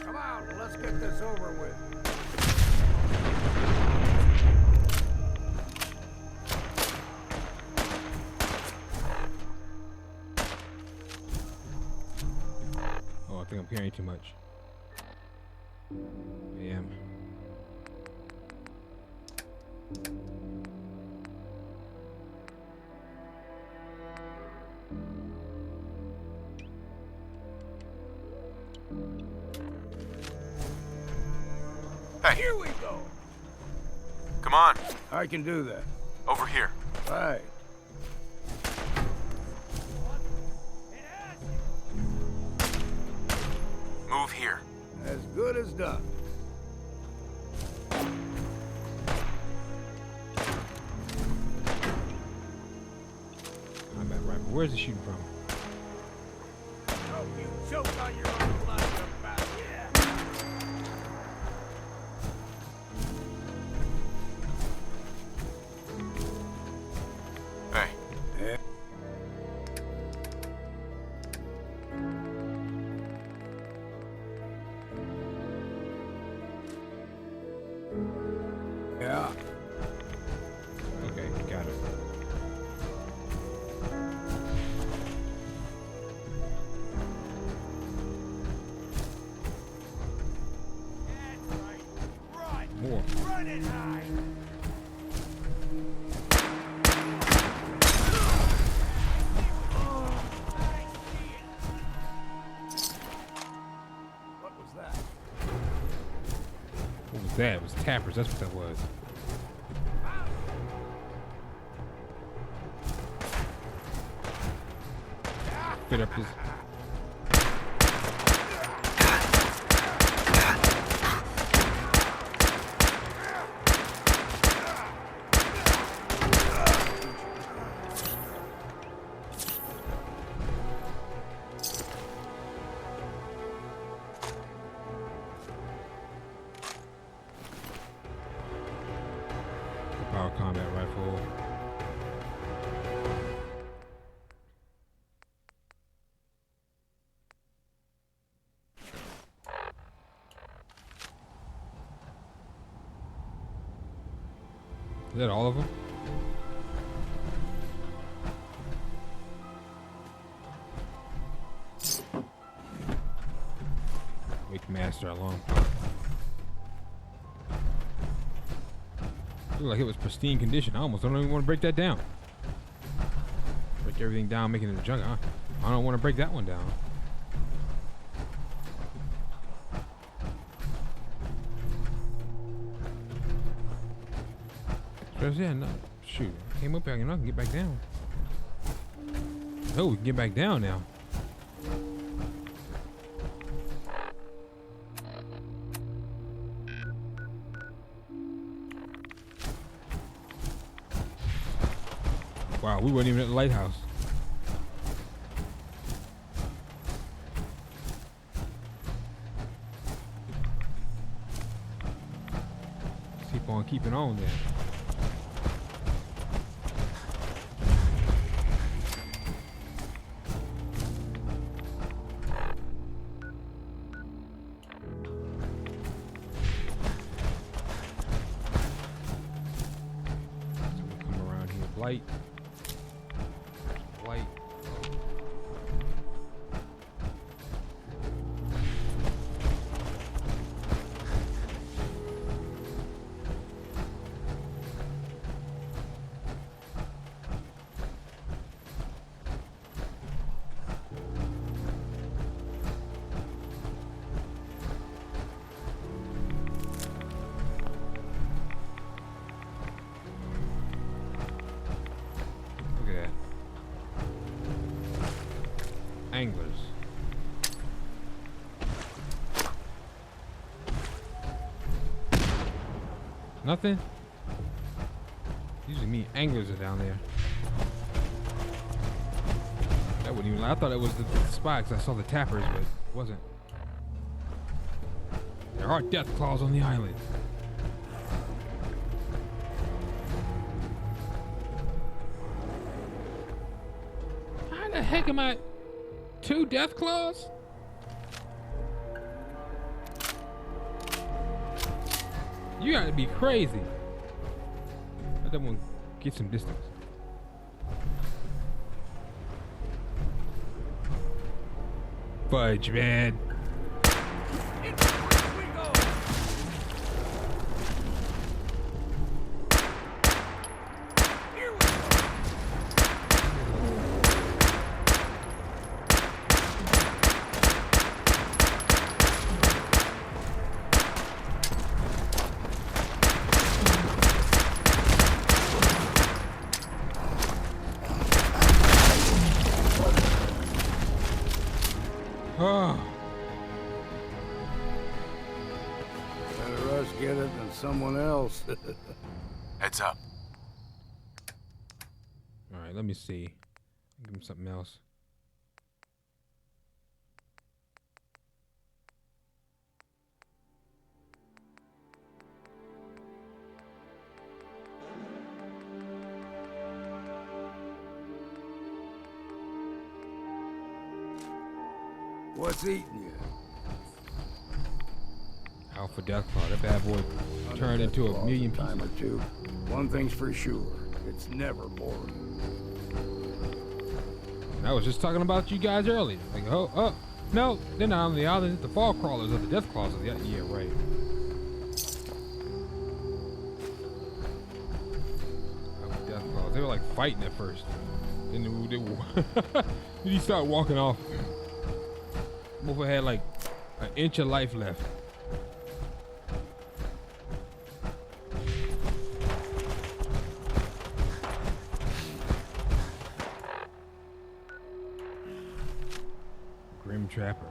Speaker 5: Come on, let's get this over with.
Speaker 1: Oh, I think I'm carrying too much. I am.
Speaker 4: Hey,
Speaker 5: Here we go.
Speaker 4: come on.
Speaker 5: I can do that.
Speaker 4: Over here.
Speaker 5: Right.
Speaker 4: Move here.
Speaker 5: As good as done.
Speaker 1: I'm at right. Where's it shooting from?
Speaker 5: Oh, you choke on your own blood, you bastard.
Speaker 4: Hey,
Speaker 5: Yeah. Yeah.
Speaker 1: Okay, got it. that? It was tappers. That's what that was. Fit up this. Power combat rifle. Is that all of them? Wake master alarm clock. Looked like it was pristine condition. I almost don't even want to break that down. Break everything down, making it a junk. I don't want to break that one down. Yeah, no, shoot. I came up here, I can get back down. Oh, we can get back down now. Wow, we weren't even at the lighthouse. Keep on keeping on there. Light. Light. Anglers. Nothing? Usually me anglers are down there. That wouldn't even, I thought it was the spot because I saw the tappers, but it wasn't. There are death claws on the island. How the heck am I? 2 death claws? You gotta be crazy. Let that one get some distance. Fudge, man.
Speaker 5: Better us get it than someone else.
Speaker 4: Heads up.
Speaker 1: All right, let me see. Give him something else.
Speaker 5: What's eating you?
Speaker 1: Alpha Deathclaw. That bad boy turned into a million pieces.
Speaker 5: Time or two. One thing's for sure. It's never boring.
Speaker 1: I was just talking about you guys earlier. Like, oh, no, they're not on the island. The fall crawlers are the death claws. Yeah, right. Alpha Deathclaws. They were like fighting at first. Then then he started walking off. Both had like an inch of life left. trapper.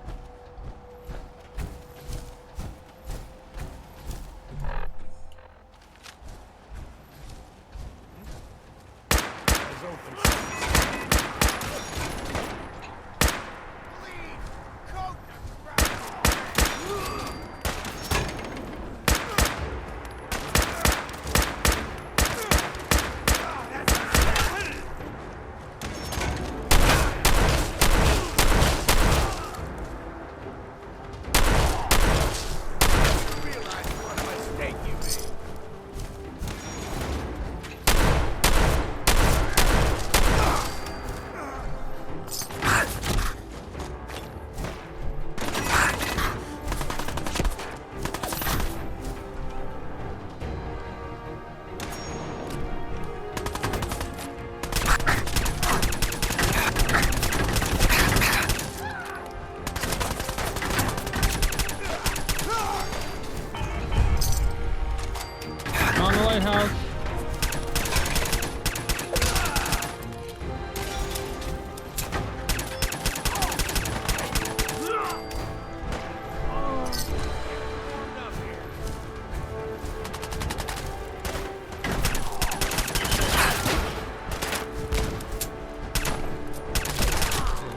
Speaker 1: On the lighthouse.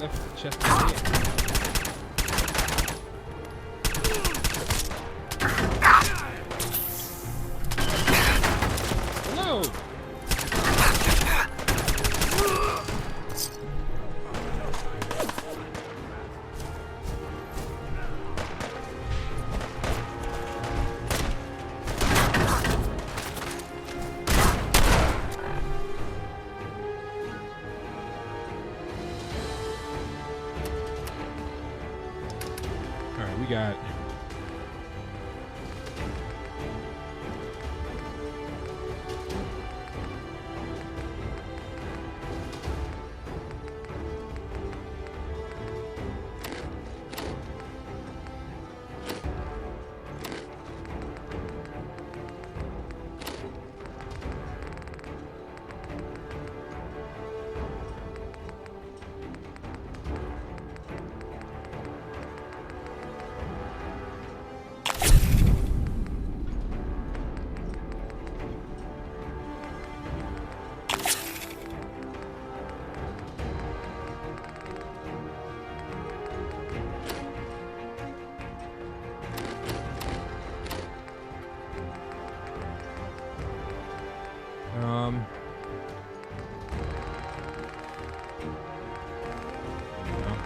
Speaker 1: Left the chest here. No! Alright, we got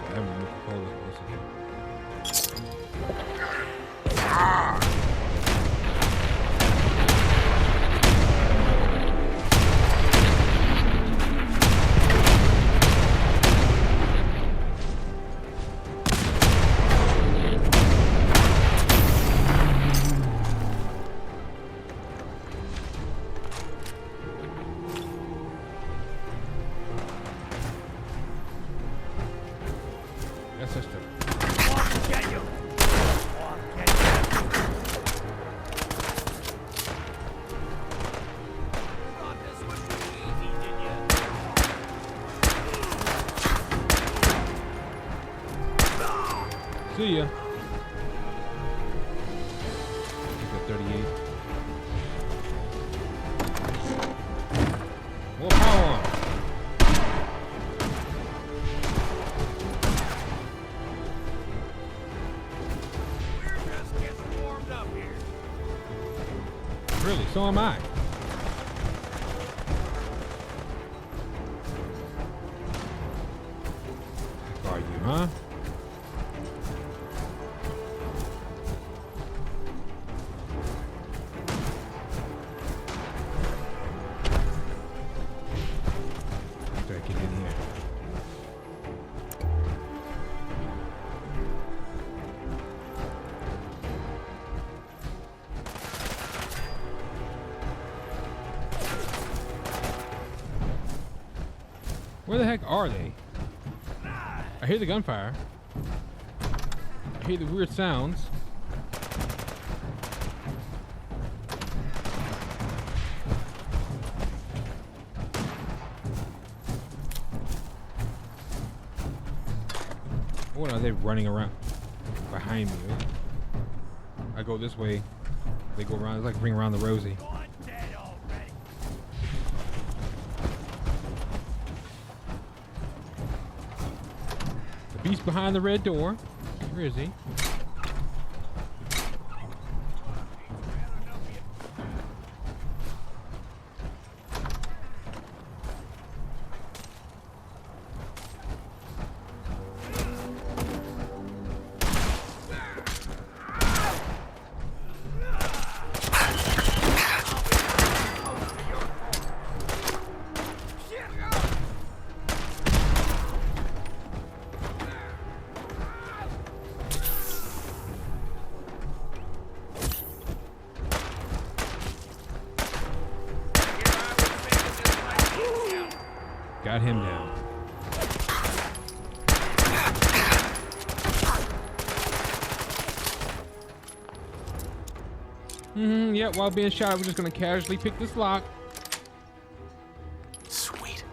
Speaker 1: I haven't looked at all this. That's just a see ya. Keep it 38. More power. Really, so am I. Are you, huh? After I get in here. Where the heck are they? I hear the gunfire. I hear the weird sounds. What are they running around behind me? I go this way. They go around. It's like bring around the Rosie. The beast behind the red door. Where is he? Got him down. Yep, while being shot, we're just gonna casually pick this lock.
Speaker 8: Sweet.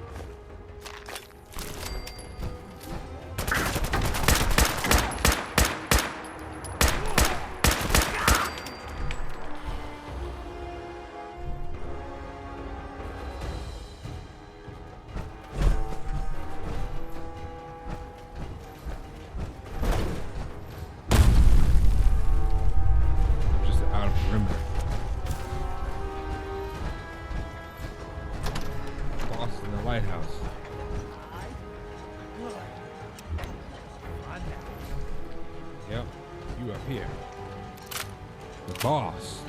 Speaker 1: Just out of perimeter. Boss in the lighthouse. Yep, you up here. The boss.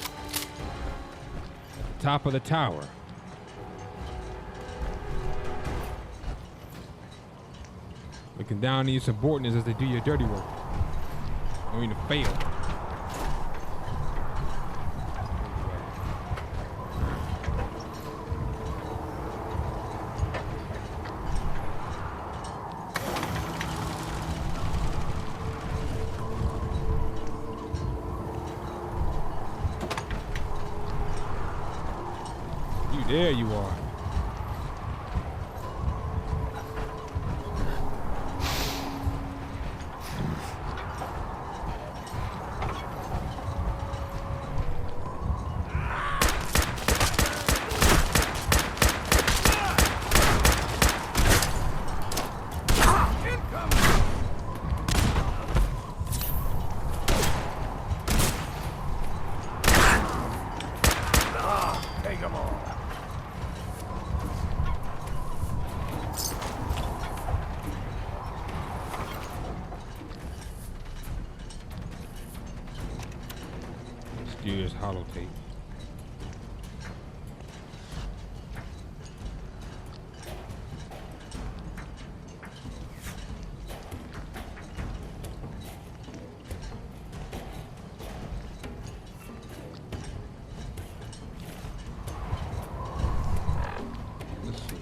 Speaker 1: At the top of the tower. Looking down on your subordinates as they do your dirty work. Or you to fail. There you are.
Speaker 6: Take 'em all.
Speaker 1: Steers hollow tape. Let's see.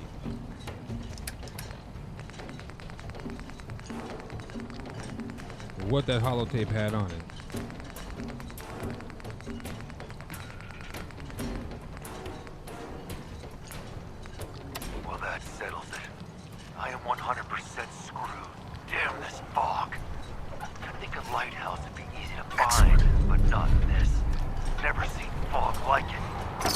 Speaker 1: What that hollow tape had on it.
Speaker 9: Well, that settles it. I am 100% screwed. Damn this fog. I think a lighthouse would be easy to find, but not this. Never seen fog like it.
Speaker 1: This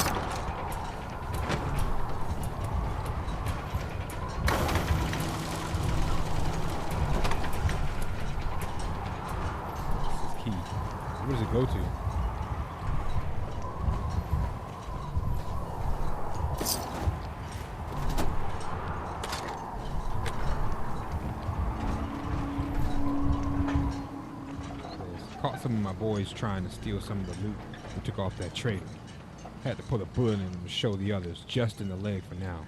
Speaker 1: is key. Where does it go to? Caught some of my boys trying to steal some of the loot we took off that trader. Had to pull a bullet in and show the others, just in the leg for now.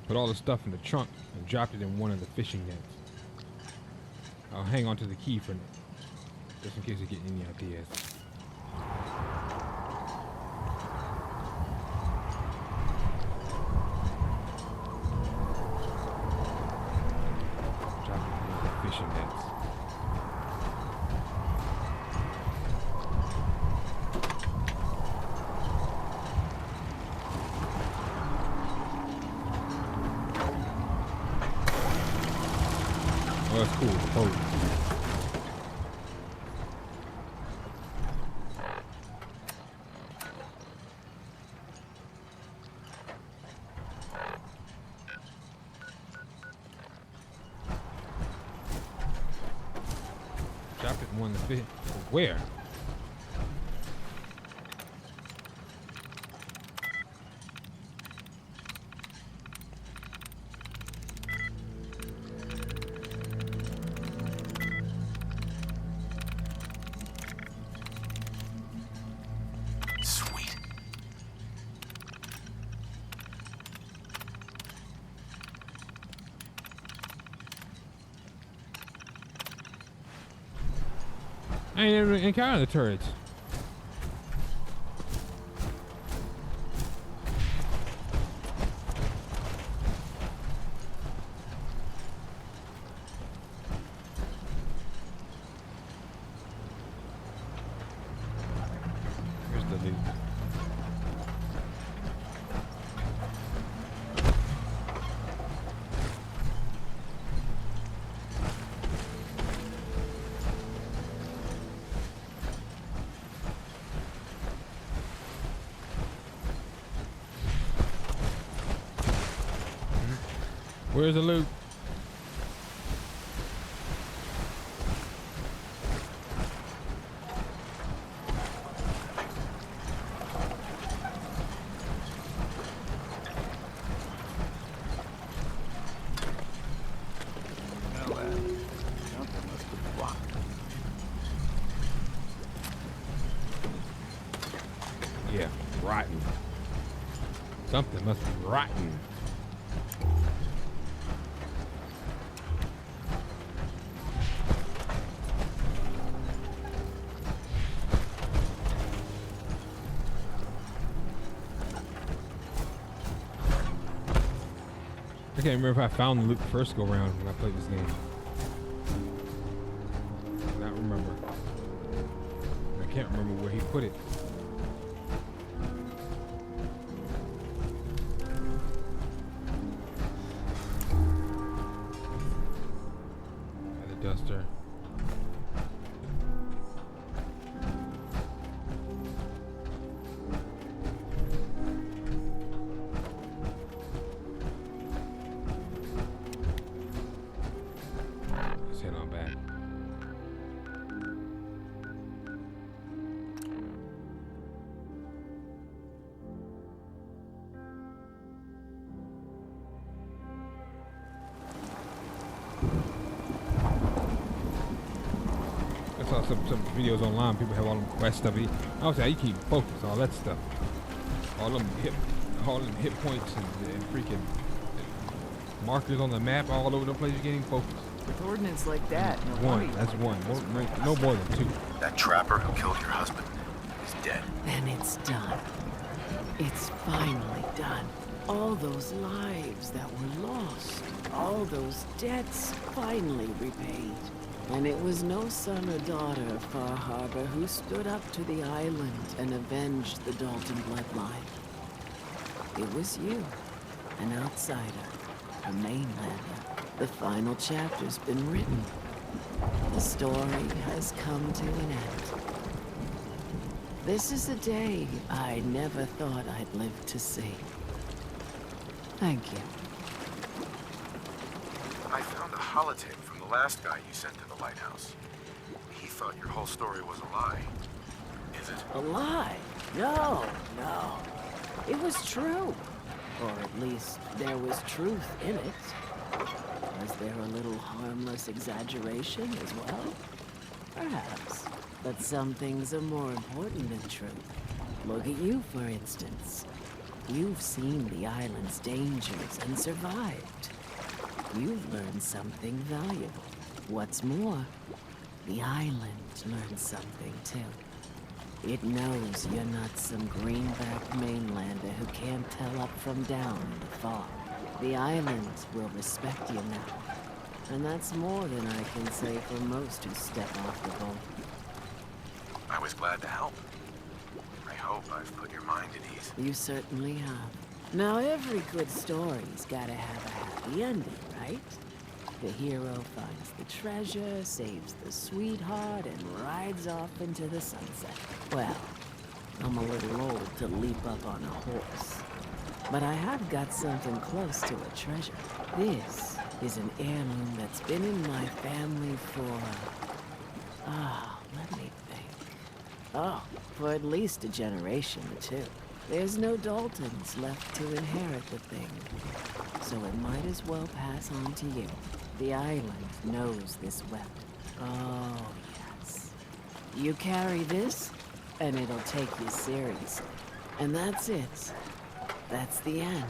Speaker 1: Put all the stuff in the trunk and dropped it in one of the fishing nets. I'll hang on to the key for now, just in case you get any ideas. Drop it in one of the fishing nets. Oh, that's cool. Oh. Drop it in one to fit. Where?
Speaker 8: Sweet.
Speaker 1: I ain't never encountered the turrets. Here's the loot. Where's the loot?
Speaker 5: Something must have blocked.
Speaker 1: Yeah, rotten. Something must be rotten. I can't remember if I found the loot the first go round when I played this game. Not remember. I can't remember where he put it. Got a duster. Let's head on back. I saw some videos online. People have all them quest stuff. I was like, you keep focus, all that stuff, all them hit points and freaking markers on the map all over the place. You're getting focused.
Speaker 2: With ordnance like that, no
Speaker 1: One,
Speaker 2: wonder
Speaker 1: that's one. No more than two.
Speaker 3: That trapper who killed your husband is dead.
Speaker 7: Then it's done. It's finally done. All those lives that were lost, all those debts finally repaid. And it was no son or daughter of Far Harbor who stood up to the island and avenged the Dalton bloodline. It was you, an outsider, a mainlander. The final chapter's been written. The story has come to an end. This is a day I never thought I'd live to see. Thank you.
Speaker 3: I found a holotape from the last guy you sent to the lighthouse. He thought your whole story was a lie. Is it?
Speaker 7: A lie? No. It was true. Or at least there was truth in it. Was there a little harmless exaggeration as well? Perhaps. But some things are more important than truth. Look at you, for instance. You've seen the island's dangers and survived. You've learned something valuable. What's more, the island learned something too. It knows you're not some greenback mainlander who can't tell up from down in the fog. The island will respect you now. And that's more than I can say for most who step off the boat.
Speaker 3: I was glad to help. I hope I've put your mind at ease.
Speaker 7: You certainly have. Now every good story's gotta have a happy ending, right? The hero finds the treasure, saves the sweetheart, and rides off into the sunset. Well, I'm a little old to leap up on a horse, but I have got something close to a treasure. This is an heirloom that's been in my family for... let me think. For at least a generation or two. There's no Daltons left to inherit the thing, so it might as well pass on to you. The island knows this weapon. Oh, yes. You carry this, and it'll take you seriously. And that's it. That's the end.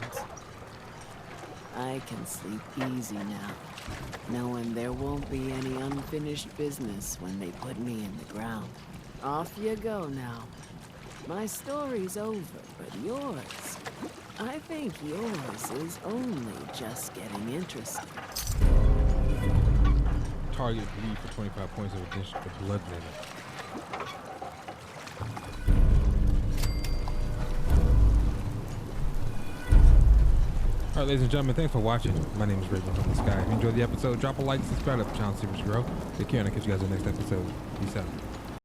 Speaker 7: I can sleep easy now, knowing there won't be any unfinished business when they put me in the ground. Off you go now. My story's over, but yours, I think yours is only just getting interesting.
Speaker 1: Target bleed for 25 points of additional blood limit. Alright, ladies and gentlemen, thanks for watching. My name is Raven from the Sky. If you enjoyed the episode, drop a like, subscribe to the channel, see us grow. Take care, and I'll catch you guys in the next episode. Peace out.